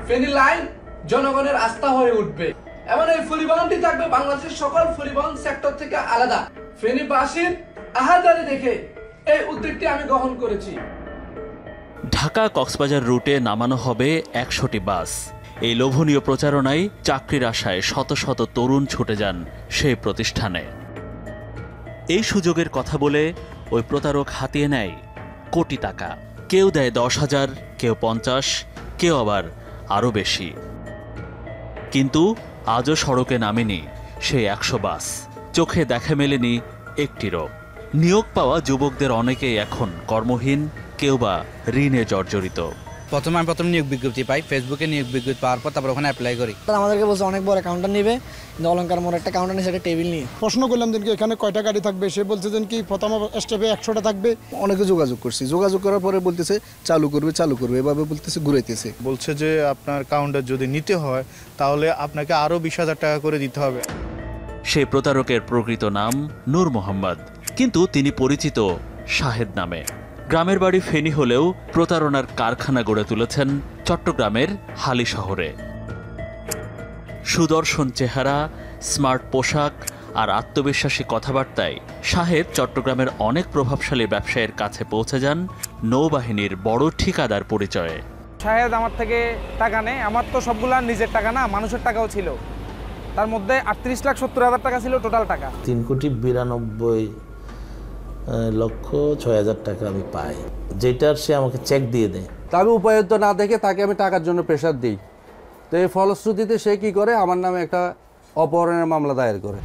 Feni line জনগণের আস্থা হয়ে উঠবে এবং এই পরিবহনটি থাকবে বাংলাদেশের সকল পরিবহন সেক্টর থেকে আলাদা। ফেনীবাসীর আহাজারি দেখে এই উদ্যোগটি আমি গ্রহণ করেছি। ঢাকা কক্সবাজার রুটে নামানো হবে ১০০টি বাস। এই লোভনীয় প্রচারণায় চাকরির আশায় শত শত তরুণ ছুটে যান সেই প্রতিষ্ঠানে। এই সুযোগের কথা বলে ওই প্রতারক হাতিয়ে নেয় কোটি টাকা। কেউ দেয় ১০,০০০, কেউ ৫০, কেউ আবার আরও বেশি। কিন্তু আজও সড়কে নামেনি সেই ১০০ বাস, চোখে দেখা মেলেনি একটিরও। নিয়োগ পাওয়া যুবকদের অনেকেই এখন কর্মহীন, কেউ বা ঋণে জর্জরিত। প্রথমে নিয়োগ বিজ্ঞপ্তি পাই, ফেসবুকে নিয়োগ বিজ্ঞপ্তি পাওয়ার পর তারপর ওখানে অ্যাপ্লাই করি। তারা আমাদেরকে বলছে অনেক বড় কাউন্টার নেবে, কিন্তু অলঙ্কার মোড় একটা কাউন্টার নিয়ে সেটা টেবিল নিয়ে প্রশ্ন করলাম যে এখানে কয়টা গাড়ি থাকবে, সে বলছে যে কি প্রথম স্টেপে 100টা থাকবে। অনেকে যোগাযোগ করছি, যোগাযোগ করার পরে বলতেছে চালু করবে এভাবে বলতেছে, ঘুরাইতেছে। বলছে যে আপনার কাউন্টার যদি নিতে হয় তাহলে আপনাকে আরও 20,000 টাকা করে দিতে হবে। সেই প্রতারকের প্রকৃত নাম নূর মোহাম্মদ, কিন্তু তিনি পরিচিত শাহেদ নামে। গ্রামের বাড়ি ফেনী হলেও প্রতারণার কারখানা গড়ে তুলেছেন চট্টগ্রামের হালি শহরে। সুদর্শন চেহারা, স্মার্ট পোশাক আর আত্মবিশ্বাসী কথাবার্তায় শাহেদ চট্টগ্রামের অনেক প্রভাবশালী ব্যবসায়ীর কাছে পৌঁছে যান নৌবাহিনীর বড় ঠিকাদার পরিচয়ে। শাহেদ আমার থেকে টাকা নেয়, আমার তো সবগুলা নিজের টাকা না, মানুষের টাকাও ছিল। তার মধ্যে 38,70,000 টাকা ছিল টোটাল টাকা। 3,92,06,000 টাকা আমি পাই, যেটার সে আমাকে চেক দিয়ে দেয়। তবে উপায়ত্ত না দেখে তাকে আমি টাকার জন্য প্রেশার দিই। তো এই ফলশ্রুতিতে সে কি করে, আমার নামে একটা অপহরণের মামলা দায়ের করে।